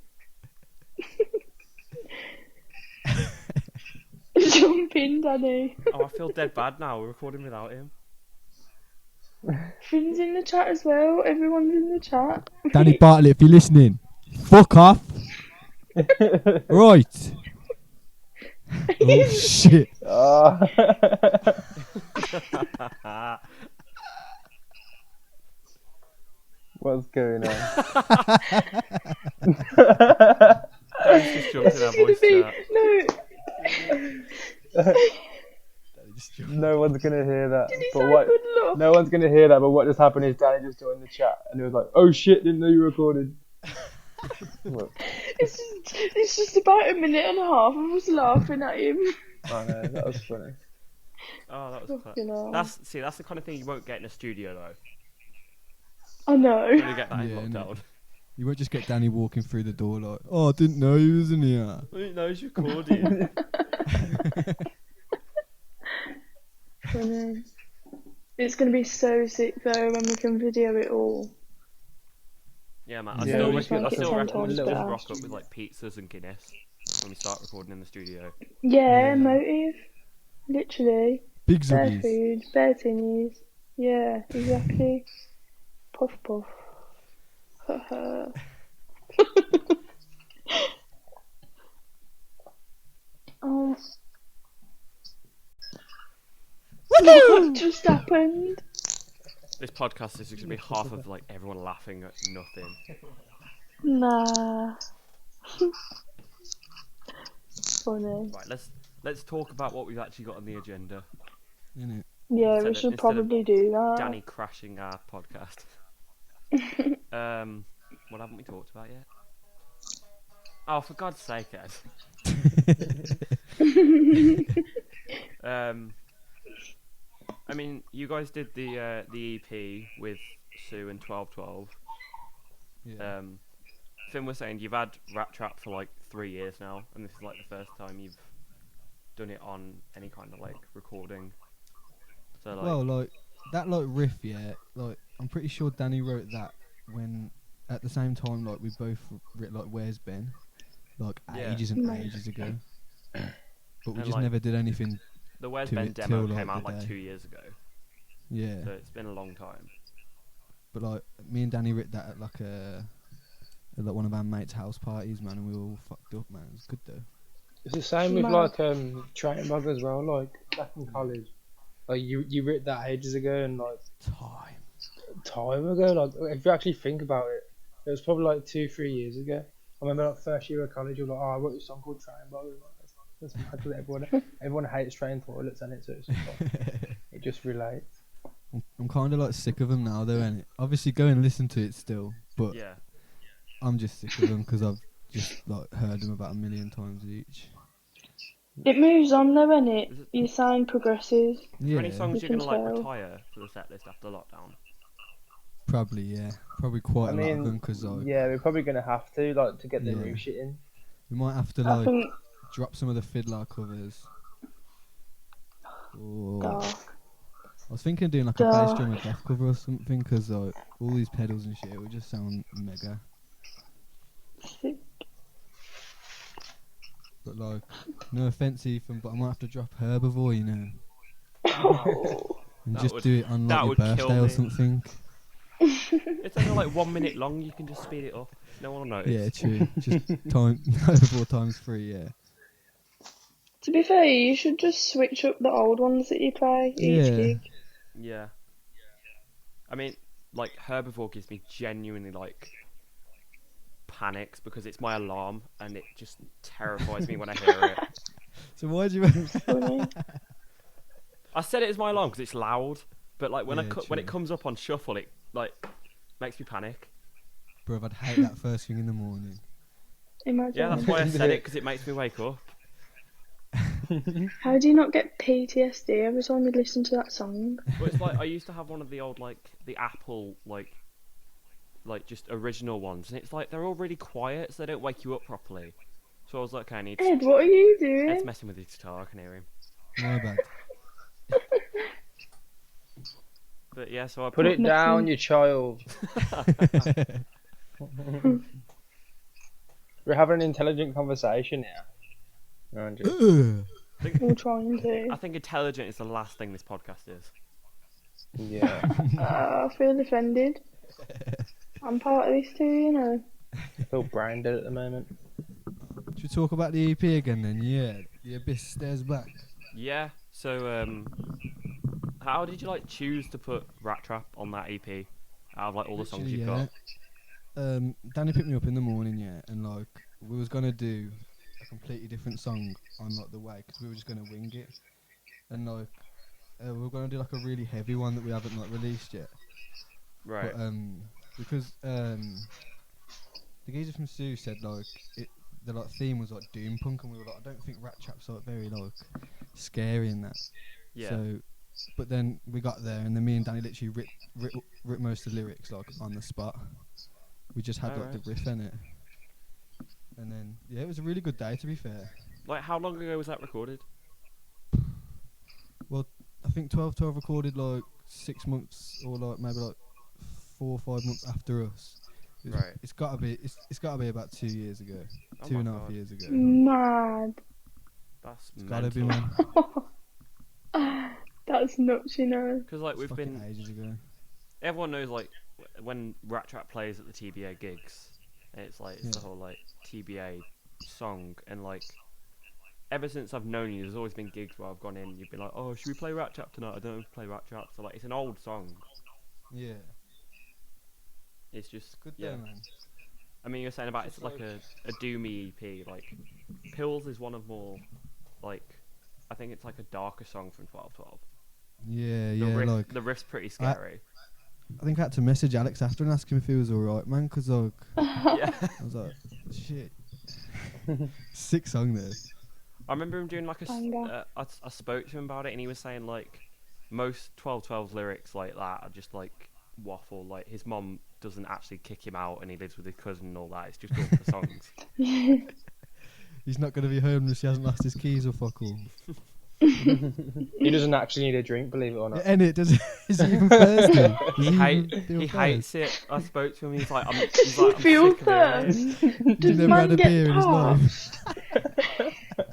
Speaker 1: Jump in, Danny.
Speaker 2: Oh, I feel dead bad now. We're recording without him.
Speaker 1: Finn's in the chat as well. Everyone's in the chat.
Speaker 3: Danny Bartlett, if you're listening, fuck off. Right. Oh shit.
Speaker 4: Ah. What's going on?
Speaker 2: Danny's just jumped in our voice chat.
Speaker 4: No one's gonna hear that.
Speaker 1: Did he
Speaker 4: But
Speaker 1: say
Speaker 4: what?
Speaker 1: good luck?
Speaker 4: No one's gonna hear that. But what just happened is Danny just joined the chat and he was like, "Oh shit! Didn't know you recorded." Look,
Speaker 1: It's just about a minute and a half of us laughing at him.
Speaker 4: I know that was funny.
Speaker 2: Oh, that was
Speaker 1: Fucking hell.
Speaker 2: that's the kind of thing you won't get in a studio though.
Speaker 1: I know.
Speaker 2: When you get that in
Speaker 3: Yeah,
Speaker 2: lockdown.
Speaker 3: You won't just get Danny walking through the door like, oh, I didn't know he was in here.
Speaker 2: I didn't know he's recording.
Speaker 1: Funny. It's gonna be so sick though when we can video it all.
Speaker 2: Yeah, man. I
Speaker 4: Yeah,
Speaker 2: still,
Speaker 4: we
Speaker 2: I
Speaker 4: should-
Speaker 2: still
Speaker 1: like
Speaker 2: reckon we
Speaker 1: it
Speaker 2: should just
Speaker 1: better.
Speaker 2: rock up with like pizzas and Guinness. when we start recording in the studio.
Speaker 1: Yeah,
Speaker 3: Yeah.
Speaker 1: motive. Literally.
Speaker 3: Big
Speaker 1: Bare
Speaker 3: zuggies.
Speaker 1: food, bare tinnies. Yeah, exactly. Puff puff. Oh, what just happened?
Speaker 2: This podcast is going to be half of like everyone laughing at nothing.
Speaker 1: Nah. Funny.
Speaker 2: Right, let's talk about what we've actually got on the agenda.
Speaker 3: Innit?
Speaker 1: Yeah, we should
Speaker 2: Instead of
Speaker 1: probably do that.
Speaker 2: Danny crashing our podcast. What haven't we talked about yet? Oh, for God's sake, Ed. I mean, you guys did the EP with Sue and 1212.
Speaker 3: Yeah.
Speaker 2: Finn was saying you've had Rat Trap for like 3 years now, and this is like the first time you've done it on any kind of like recording. So like,
Speaker 3: Well, like that like riff, yeah. Like I'm pretty sure Danny wrote that when at the same time like we both writ like Where's Ben, like
Speaker 2: Yeah.
Speaker 3: ages and
Speaker 1: Nice.
Speaker 3: ages ago. But we
Speaker 2: And,
Speaker 3: just
Speaker 2: like,
Speaker 3: never did anything.
Speaker 2: the Where's
Speaker 3: to
Speaker 2: Ben
Speaker 3: it
Speaker 2: demo
Speaker 3: till, like,
Speaker 2: came out
Speaker 3: the
Speaker 2: like
Speaker 3: day.
Speaker 2: 2 years ago,
Speaker 3: Yeah.
Speaker 2: so it's been a long time.
Speaker 3: But like me and Danny writ that at like one of our mates' house parties, man, and we were all fucked up, man. It was good though.
Speaker 4: It's the same with
Speaker 1: Mad.
Speaker 4: like Train Bug as well. Like back in college, like you writ that ages ago and like time ago. Like if you actually think about it, it was probably like 2-3 years ago. I remember like first year of college, you were like, oh, I wrote this song called Train Bug. That's mad because everyone hates train toilets and it's like, it just relates.
Speaker 3: I'm kind of like sick of them now, though, innit? Obviously, go and listen to it still, but
Speaker 2: Yeah.
Speaker 3: I'm just sick of them because I've just like heard them about 1,000,000 times each.
Speaker 1: It moves on though, innit?
Speaker 2: Is it-
Speaker 1: You sound progresses.
Speaker 2: Are there any
Speaker 3: Yeah,
Speaker 2: songs
Speaker 1: You
Speaker 2: you're
Speaker 1: can
Speaker 2: gonna like
Speaker 1: tell.
Speaker 2: retire for the set list after lockdown?
Speaker 3: probably, yeah, probably quite
Speaker 4: I
Speaker 3: a lot of
Speaker 4: mean,
Speaker 3: them because like
Speaker 4: yeah, we're probably gonna have to like to get the
Speaker 3: Yeah.
Speaker 4: new shit in.
Speaker 3: we might have to
Speaker 1: I
Speaker 3: like
Speaker 1: think
Speaker 3: drop some of the fiddler covers. Or
Speaker 1: dark.
Speaker 3: I was thinking of doing like a bass
Speaker 1: Dark.
Speaker 3: drum and death cover or something because like all these pedals and shit, it would just sound mega.
Speaker 1: Sick.
Speaker 3: But like, no offense, Ethan, but I might have to drop Herbivore, you know,
Speaker 1: Oh.
Speaker 3: and
Speaker 2: That
Speaker 3: just
Speaker 2: would-
Speaker 3: do it on
Speaker 2: that
Speaker 3: like your
Speaker 2: would kill
Speaker 3: birthday or
Speaker 2: me.
Speaker 3: something.
Speaker 2: It's only like 1 minute long. You can just speed it up. No one will notice.
Speaker 3: Yeah, true. Just time Herbivore times 3, yeah.
Speaker 1: To be fair, you should just switch up the old ones that you play each
Speaker 3: Yeah.
Speaker 1: gig.
Speaker 2: Yeah. I mean, like Herbivore gives me genuinely like panics because it's my alarm and it just terrifies me when I hear it.
Speaker 3: So why'd you?
Speaker 1: Funny.
Speaker 2: I said it as my alarm because it's loud, but like when
Speaker 3: Yeah,
Speaker 2: when it
Speaker 3: true.
Speaker 2: comes up on shuffle, it like makes me panic.
Speaker 3: Bro, I'd hate that first thing in the morning.
Speaker 1: Imagine.
Speaker 2: Yeah, that's why I said it because it makes me wake up.
Speaker 1: How do you not get PTSD every time you listen to that song?
Speaker 2: But it's like I used to have one of the old like the Apple like just original ones, and it's like they're all really quiet, so they don't wake you up properly. So I was like, okay, I need.
Speaker 1: Ed, what are you
Speaker 2: Ed's
Speaker 1: doing?
Speaker 2: messing with his guitar. I can hear him.
Speaker 3: My bad.
Speaker 2: But yeah, so I
Speaker 4: Put it down, you child. We're having an intelligent conversation here. Aren't you?
Speaker 1: We're trying to.
Speaker 2: I think intelligent is the last thing this podcast is.
Speaker 4: Yeah.
Speaker 1: I feel offended. I'm part of this too, you know.
Speaker 4: I feel brain dead at the moment.
Speaker 3: Should we talk about the EP again then? Yeah, the Abyss Stares Back.
Speaker 2: Yeah. So how did you like choose to put Rat Trap on that EP out of like all the songs you've got?
Speaker 3: Danny picked me up in the morning, yeah, and like we was gonna do a completely different song on like the way because we were just gonna wing it, and like we were gonna do like a really heavy one that we haven't like released yet.
Speaker 2: Right.
Speaker 3: But because the geezer from Sue said like the like theme was like doom punk, and we were like, I don't think Rat Trap's like very like scary in that.
Speaker 2: Yeah.
Speaker 3: So, but then we got there, and then me and Danny literally writ most of the lyrics like on the spot. We just had like
Speaker 2: Alright.
Speaker 3: the riff in it, and then yeah, it was a really good day to be fair.
Speaker 2: Like how long ago was that recorded?
Speaker 3: Well, I think 1212 recorded like 6 months or like maybe like 4 or 5 months after us.
Speaker 2: Right.
Speaker 3: It's gotta be about 2 years ago,
Speaker 2: Oh
Speaker 3: two
Speaker 2: my
Speaker 3: and a half
Speaker 2: God.
Speaker 3: years ago.
Speaker 1: Mad.
Speaker 2: That's
Speaker 3: It's gotta be,
Speaker 2: mental.
Speaker 3: man.
Speaker 1: That's nuts, you know.
Speaker 2: Because like
Speaker 3: It's
Speaker 2: we've
Speaker 3: fucking
Speaker 2: been,
Speaker 3: ages ago.
Speaker 2: everyone knows like when Rat Trap plays at the TBA gigs, it's like it's the
Speaker 3: Yeah.
Speaker 2: whole like TBA song, and like ever since I've known you, there's always been gigs where I've gone in, you've been like, oh, should we play Rat Trap tonight? I don't know if we play Rat Trap, so like it's an old song.
Speaker 3: Yeah.
Speaker 2: It's just
Speaker 3: Good
Speaker 2: yeah.
Speaker 3: though, man.
Speaker 2: I mean, you're saying about
Speaker 3: Just
Speaker 2: it's like a doomy EP. Like Pills is one of more like I think it's like a darker song from 1212.
Speaker 3: Yeah,
Speaker 2: The
Speaker 3: yeah.
Speaker 2: riff,
Speaker 3: Like
Speaker 2: the riff's pretty scary.
Speaker 3: I think I had to message Alex after and ask him if he was alright, man. 'Cause like
Speaker 2: Yeah.
Speaker 3: I was like, shit. Sick song there.
Speaker 2: I remember him doing like
Speaker 1: Banger.
Speaker 2: I spoke to him about it, and he was saying like most 1212's lyrics like that are just like waffle. Like his mom doesn't actually kick him out, and he lives with his cousin and all that. It's just all the songs.
Speaker 3: He's not gonna be homeless. He hasn't lost his keys or fuck all.
Speaker 4: He doesn't actually need a drink, believe it or not.
Speaker 3: Yeah, and it does. Is he even thirsty? Does
Speaker 2: He
Speaker 3: feel
Speaker 2: hates
Speaker 3: thirsty?
Speaker 2: it. I spoke to him. He's like, I'm
Speaker 1: Feel
Speaker 2: sick of hearing it.
Speaker 1: thirst.
Speaker 3: He's
Speaker 1: Does
Speaker 3: never
Speaker 1: man
Speaker 3: had a
Speaker 1: get
Speaker 3: beer in his life.
Speaker 1: parched?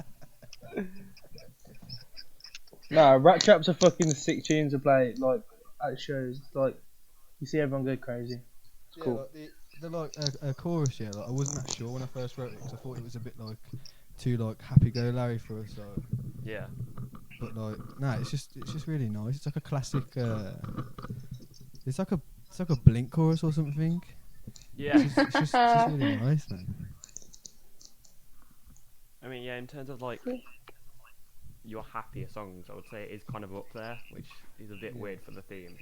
Speaker 4: Nah, Rat Trap's a fucking sick tune to play, like, at shows. Like, you see everyone go crazy. It's cool.
Speaker 3: Like the like a chorus, yeah. Like I wasn't that sure when I first wrote it because I thought it was a bit like too like happy-go-larry for us.
Speaker 2: Yeah.
Speaker 3: But like, nah, it's just really nice. It's like a classic. It's like a Blink chorus or something.
Speaker 2: Yeah.
Speaker 3: It's just really nice, man.
Speaker 2: I mean, yeah. In terms of like your happier songs, I would say it is kind of up there, which is a bit weird for the theme.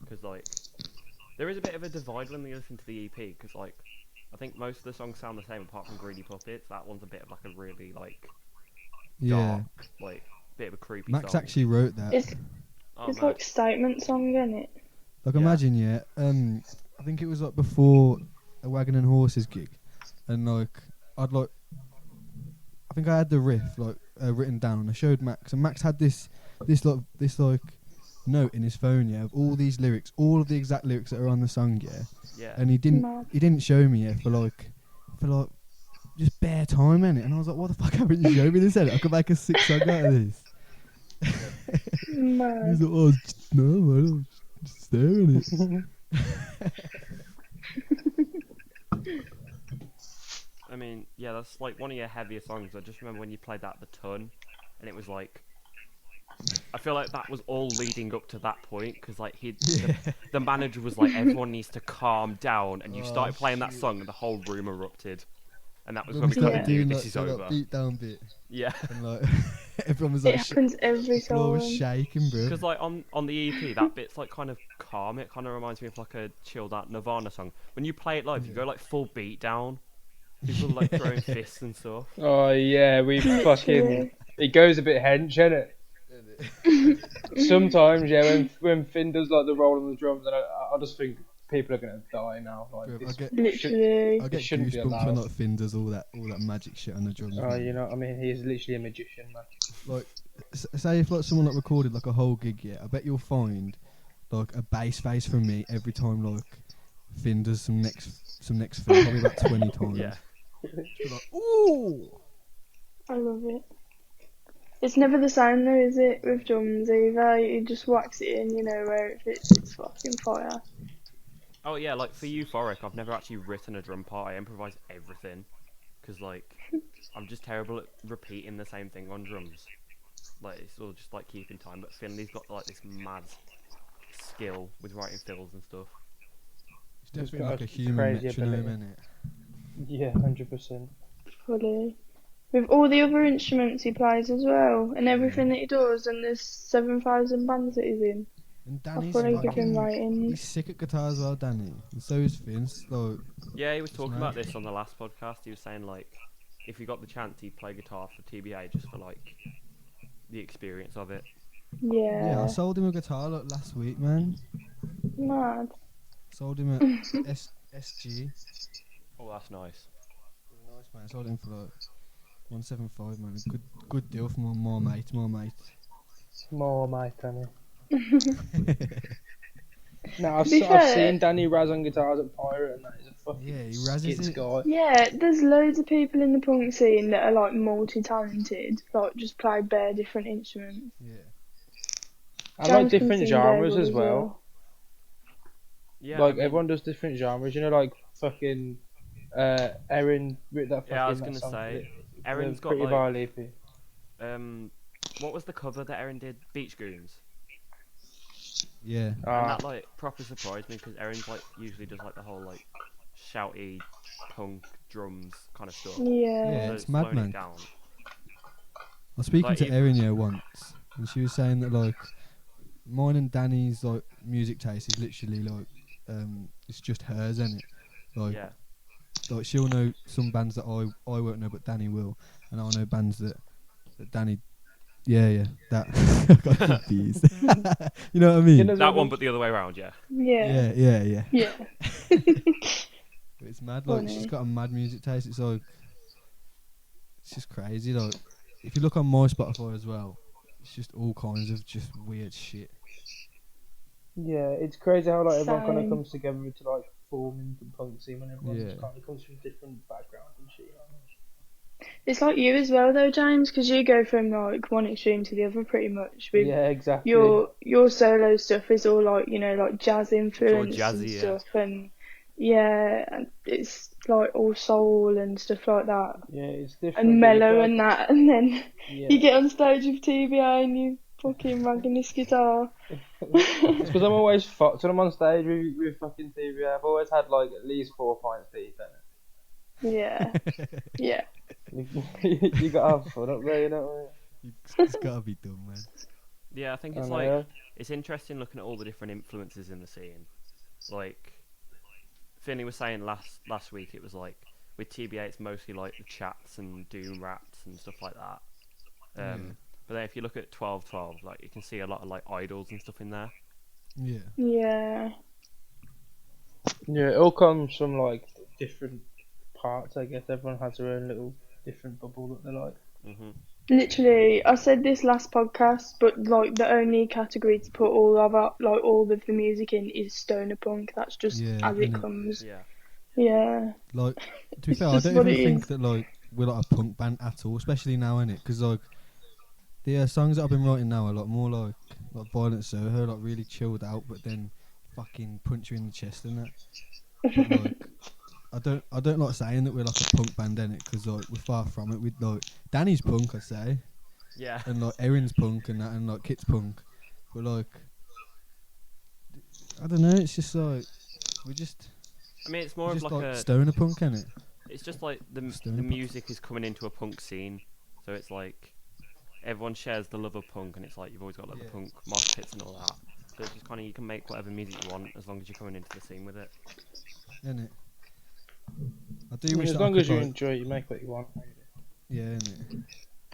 Speaker 2: Because like, there is a bit of a divide when we listen to the EP. Because like, I think most of the songs sound the same apart from Greedy Puppets. That one's a bit of like a really like
Speaker 3: Yeah.
Speaker 2: dark, like bit of a creepy
Speaker 3: Max
Speaker 2: song.
Speaker 3: actually wrote that.
Speaker 1: It's
Speaker 2: Oh,
Speaker 1: it's
Speaker 2: man.
Speaker 1: like statement song, isn't it?
Speaker 3: Like
Speaker 2: Yeah.
Speaker 3: imagine, yeah. I think it was like before a Wagon and Horses gig, and like I think I had the riff like written down, and I showed Max, and Max had this note in his phone, yeah, of all these lyrics, all of the exact lyrics that are on the song, yeah.
Speaker 2: Yeah.
Speaker 3: And he
Speaker 1: Mad.
Speaker 3: didn't show me, yeah, for like just bare time in it, and I was like, what the fuck haven't you showed me this? Edit? I could make a sick song out of this.
Speaker 1: Mad.
Speaker 3: He's like, oh no, man, I'm just staring at it.
Speaker 2: I mean, yeah, that's like one of your heavier songs. I just remember when you played that at the Ton, and it was like, I feel like that was all leading up to that point, because like the manager was like, everyone needs to calm down, and you started playing that song, and the whole room erupted, and that was when we kind
Speaker 3: started
Speaker 2: of knew
Speaker 3: doing
Speaker 2: this is
Speaker 3: that
Speaker 2: over.
Speaker 3: beat down bit,
Speaker 2: Yeah,
Speaker 3: and like everyone was
Speaker 1: It
Speaker 3: like,
Speaker 1: happens every
Speaker 3: the floor was
Speaker 1: song.
Speaker 3: shaking, bro.
Speaker 2: because like on the EP, that bit's like kind of calm. It kind of reminds me of like a chilled out Nirvana song. When you play it live, you go like full beat down. People like throwing fists and stuff.
Speaker 4: Oh, yeah, we fucking...
Speaker 1: Literally.
Speaker 4: It goes a bit hench, innit? Sometimes, yeah, when Finn does like the roll on the drums, and I just think people are gonna die now. Like,
Speaker 3: Bro,
Speaker 4: this
Speaker 3: I get
Speaker 1: Literally.
Speaker 3: I get
Speaker 4: shouldn't be
Speaker 3: goosebumps when
Speaker 4: allowed.
Speaker 3: like Finn does all that magic shit on the drums.
Speaker 4: Oh,
Speaker 3: man.
Speaker 4: you know, I mean, he's literally a magician, man.
Speaker 3: Like, say if like someone like recorded like a whole gig, yeah, I bet you'll find like a bass face from me every time like Finn does some next fill, probably about 20 times.
Speaker 2: Yeah.
Speaker 3: Just be like, ooh.
Speaker 1: I love it. It's never the same though, is it? With drums either. You just wax it in, you know, where it fits. It's fucking fire.
Speaker 2: Oh yeah, like for Euphoric, I've never actually written a drum part. I improvise everything, because like I'm just terrible at repeating the same thing on drums. Like it's all just like keeping time. But Finley's got like this mad skill with writing fills and stuff.
Speaker 3: It's definitely
Speaker 4: got
Speaker 3: like
Speaker 4: a
Speaker 3: a human
Speaker 4: crazy
Speaker 3: metronome,
Speaker 4: ability.
Speaker 3: innit?
Speaker 4: Yeah, 100%.
Speaker 1: Fully. With all the other instruments he plays as well, and everything that he does, and there's 7,000 bands that he's in.
Speaker 3: And
Speaker 1: I
Speaker 3: Danny's
Speaker 1: fully give him
Speaker 3: fucking,
Speaker 1: writing.
Speaker 3: he's sick at guitar as well, Danny. And so is Vince. Like,
Speaker 2: Yeah, he was talking
Speaker 3: mad.
Speaker 2: about this on the last podcast. He was saying like, if he got the chance, he'd play guitar for TBA just for like the experience of it.
Speaker 3: yeah, I
Speaker 1: Yeah.
Speaker 3: sold him a guitar like last week, man.
Speaker 1: Mad.
Speaker 3: Sold him a SG.
Speaker 2: Oh, that's nice.
Speaker 3: Nice, man. I sold him for like 175, man. A good deal for my mate.
Speaker 4: More, mate, Danny. No,
Speaker 1: To be
Speaker 4: I've
Speaker 1: fair,
Speaker 4: seen Danny Raz on guitars at Pirate, and that is a
Speaker 3: Yeah,
Speaker 4: fucking
Speaker 3: he razzes
Speaker 4: skits
Speaker 3: it.
Speaker 4: guy.
Speaker 1: yeah, there's loads of people in the punk scene that are like multi-talented, like just play bare different instruments.
Speaker 3: Yeah.
Speaker 4: And like
Speaker 1: James can
Speaker 4: different
Speaker 1: sing bare
Speaker 4: genres
Speaker 1: good
Speaker 4: as
Speaker 1: as
Speaker 4: well.
Speaker 1: well.
Speaker 2: Yeah, I
Speaker 4: Like
Speaker 2: mean,
Speaker 4: everyone does different genres. You know, like fucking Erin wrote
Speaker 2: yeah, I was
Speaker 4: that
Speaker 2: gonna
Speaker 4: song
Speaker 2: say,
Speaker 4: for the
Speaker 2: Erin's got
Speaker 4: Pretty
Speaker 2: like,
Speaker 4: Vile EP.
Speaker 2: um, what was the cover that Erin did? Beach Goons.
Speaker 3: Yeah.
Speaker 2: And
Speaker 4: Ah,
Speaker 2: that like proper surprised me because Erin's like usually does like the whole like shouty punk drums kind of stuff.
Speaker 3: Yeah,
Speaker 1: Yeah,
Speaker 2: So
Speaker 3: it's mad,
Speaker 2: slowing it
Speaker 3: man.
Speaker 2: down.
Speaker 3: I was speaking
Speaker 2: Like
Speaker 3: to
Speaker 2: if,
Speaker 3: Erin here once, and she was saying that like mine and Danny's like music taste is literally like it's just hers, isn't it? Like
Speaker 2: yeah,
Speaker 3: she'll know some bands that I won't know, but Danny will, and I'll know bands that Danny. Yeah, that I got confused. You know what I
Speaker 4: you
Speaker 3: mean?
Speaker 4: know
Speaker 2: that one,
Speaker 4: the
Speaker 2: but the other way around. Yeah.
Speaker 1: yeah,
Speaker 3: Yeah.
Speaker 1: yeah.
Speaker 3: It's mad. Like she's
Speaker 1: Funny.
Speaker 3: got a mad music taste. It's like it's just crazy. Like if you look on my Spotify as well, it's just all kinds of just weird shit.
Speaker 4: yeah, it's crazy how like everyone kind of
Speaker 1: Same.
Speaker 4: comes together to like form into the punk scene when everyone
Speaker 3: Yeah.
Speaker 4: just kind of comes from different backgrounds and shit. You know what
Speaker 1: It's like you as well, though, James, because you go from like one extreme to the other pretty much.
Speaker 4: I
Speaker 1: With
Speaker 4: mean? Yeah, exactly.
Speaker 1: your solo stuff is all like like jazz
Speaker 2: It's all
Speaker 1: influenced and
Speaker 2: jazzy. Yeah.
Speaker 1: stuff, and yeah, and it's like all soul and stuff like that,
Speaker 4: Yeah, it's
Speaker 1: and
Speaker 4: different, but you
Speaker 1: mellow
Speaker 4: kind
Speaker 1: and
Speaker 4: of
Speaker 1: that, and then you
Speaker 4: yeah.
Speaker 1: get on stage with TBA and you fucking ragging this guitar.
Speaker 4: It's because I'm always fucked when I'm on stage with fucking TV. I've always had like at least 4 pints deep
Speaker 1: Yeah, yeah,
Speaker 4: in it. You gotta have fun up there, you know
Speaker 3: It's gotta be done, man.
Speaker 2: Yeah, I think
Speaker 4: what I
Speaker 2: it's
Speaker 4: mean? I
Speaker 2: like
Speaker 4: know.
Speaker 2: it's interesting looking at all the different influences in the scene. Like Finney was saying last week, it was like with TBA, it's mostly like the chats and doom raps and stuff like that.
Speaker 3: Yeah.
Speaker 2: But then if you look at 1212, like you can see a lot of like idols and stuff in there.
Speaker 3: Yeah.
Speaker 1: yeah.
Speaker 4: Yeah, it all comes from like different parts. I guess everyone has their own little different bubble that they like.
Speaker 2: Hmm.
Speaker 1: Literally, I said this last podcast, but like the only category to put all of the music in is stoner punk. That's just
Speaker 3: Yeah,
Speaker 1: as it
Speaker 3: and it
Speaker 1: comes.
Speaker 2: Yeah.
Speaker 1: Yeah,
Speaker 3: like to be
Speaker 1: it's
Speaker 3: fair, I
Speaker 1: just
Speaker 3: don't
Speaker 1: what
Speaker 3: even
Speaker 1: it
Speaker 3: think
Speaker 1: is.
Speaker 3: that like we're like a punk band at all, especially now, innit? Because like the songs that I've been writing now are like more like Violent Soho, like really chilled out, but then fucking punch you in the chest and that. But like I don't like saying that we're like a punk band, innit? Because like we're far from it. We like Danny's punk, I say,
Speaker 2: Yeah.
Speaker 3: and like Erin's punk and that, and like Kit's punk. But like I don't know, it's just like we just
Speaker 2: I mean, it's
Speaker 3: we're
Speaker 2: more of
Speaker 3: just
Speaker 2: like
Speaker 3: like
Speaker 2: a.
Speaker 3: stoner punk, innit?
Speaker 2: It's just like the
Speaker 3: Stoner
Speaker 2: the
Speaker 3: punk.
Speaker 2: music is coming into a punk scene, so it's like everyone shares the love of punk, and it's like you've always got like the
Speaker 3: Yeah.
Speaker 2: punk mosh pits and all that. So it's just kind of you can make whatever music you want as long as you're coming into the scene with it.
Speaker 3: Innit? I
Speaker 4: I
Speaker 3: do
Speaker 4: mean,
Speaker 3: wish
Speaker 4: as
Speaker 3: that I
Speaker 4: long
Speaker 3: could
Speaker 4: as you
Speaker 3: like
Speaker 4: enjoy it, you make what you want.
Speaker 3: yeah, innit?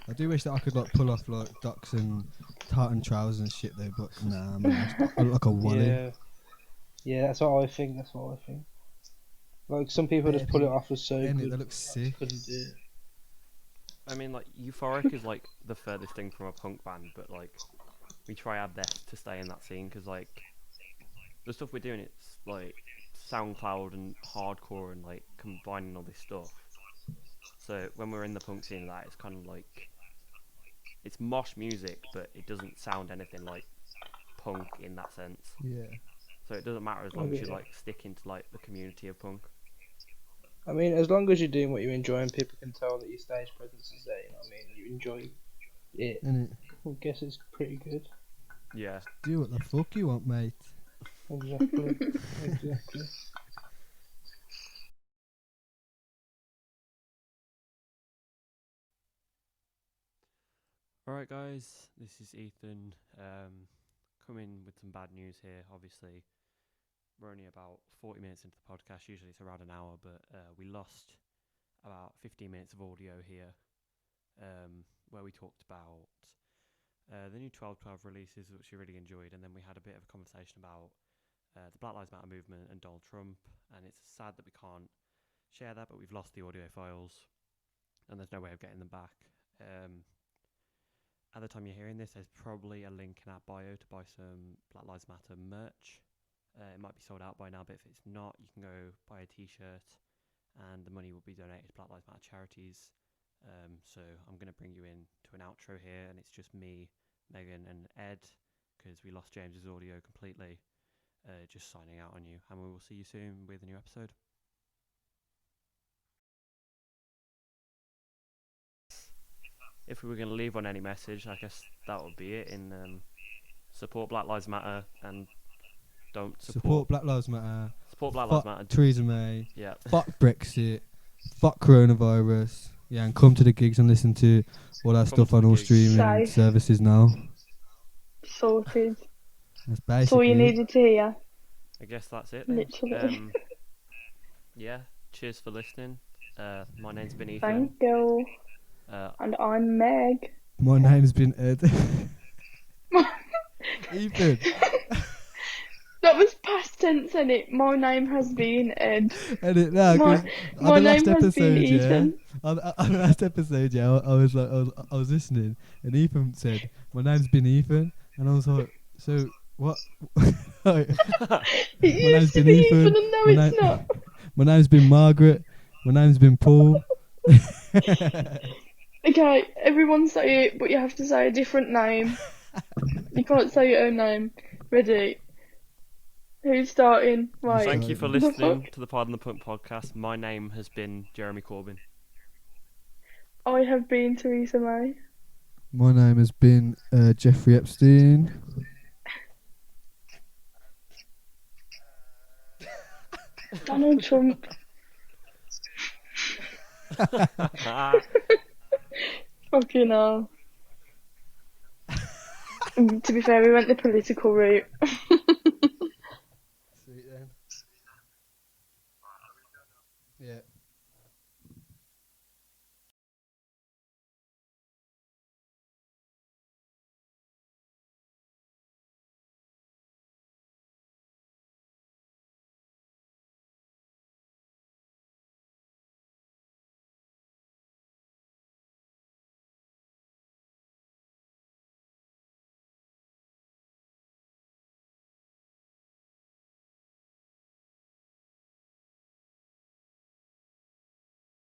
Speaker 3: I do wish that I could like pull off like ducks and tartan trousers and shit though, but nah, man, I look like a wally.
Speaker 4: Yeah, yeah, that's what I think. That's what I think. Like some people
Speaker 3: Bare
Speaker 4: just pull it
Speaker 3: pink,
Speaker 4: off as so
Speaker 3: innit?
Speaker 4: good.
Speaker 3: That looks
Speaker 4: I just
Speaker 3: sick.
Speaker 4: couldn't do it.
Speaker 2: I mean, like Euphoric is like the furthest thing from a punk band, but like we try our best to stay in that scene because like the stuff we're doing, it's like SoundCloud and hardcore and like combining all this stuff. So when we're in the punk scene, that it's kind of like it's mosh music, but it doesn't sound anything like punk in that sense.
Speaker 3: Yeah.
Speaker 2: So it doesn't matter as
Speaker 4: I
Speaker 2: long as
Speaker 4: get
Speaker 2: you
Speaker 4: you.
Speaker 2: like stick into like the community of punk.
Speaker 4: I mean, as long as you're doing what you enjoy and people can tell that your stage presence is there, you know what I mean? You enjoy it.
Speaker 3: Innit?
Speaker 4: I guess it's pretty good.
Speaker 2: Yeah.
Speaker 3: Do what the fuck you want, mate.
Speaker 4: Exactly. Exactly.
Speaker 2: Alright, guys, this is Ethan. Coming with some bad news here. Obviously, we're only about 40 minutes into the podcast. Usually it's around an hour, but we lost about 15 minutes of audio here where we talked about the new 1212 releases, which we really enjoyed, and then we had a bit of a conversation about the Black Lives Matter movement and Donald Trump, and it's sad that we can't share that, but we've lost the audio files, and there's no way of getting them back. At the time you're hearing this, there's probably a link in our bio to buy some Black Lives Matter merch. It might be sold out by now, but if it's not, you can go buy a t-shirt, and the money will be donated to Black Lives Matter charities. So I'm going to bring you in to an outro here, and it's just me, Megan, and Ed, because we lost James's audio completely. Just signing out on you, and we will see you soon with a new episode. If we were going to leave on any message, I guess that would be it. In support Black Lives Matter and don't
Speaker 3: support Black Lives Matter.
Speaker 2: Support Black Lives Matter.
Speaker 3: Theresa May.
Speaker 2: Yeah.
Speaker 3: Fuck Brexit. Fuck coronavirus. Yeah, and come to the gigs and listen to all our stuff on all streaming services now.
Speaker 1: Sorted.
Speaker 3: That's
Speaker 1: That's all you needed to hear.
Speaker 2: I guess that's it then.
Speaker 1: Literally.
Speaker 2: Yeah, cheers for listening. My name's been Ethan.
Speaker 1: Thank you. And I'm Meg.
Speaker 3: My name's been Ed. Ethan.
Speaker 1: That was past tense, and it. My name has been Ed.
Speaker 3: Edit now,
Speaker 1: my name has been Ethan.
Speaker 3: On the last episode, yeah, I was listening, and Ethan said, "My name's been Ethan," and I was like, "So what?" My name's been Ethan.
Speaker 1: And now it's not.
Speaker 3: My name's been Margaret. My name's been Paul.
Speaker 1: Okay, everyone say it, but you have to say a different name. You can't say your own name. Ready? Who's starting? Right.
Speaker 2: Thank you for listening to the Pardon the Punk podcast. My name has been Jeremy Corbyn.
Speaker 1: I have been Theresa May.
Speaker 3: My name has been Jeffrey Epstein.
Speaker 1: Donald Trump. Fucking hell. To be fair, we went the political route.
Speaker 3: Sweet then. Yeah.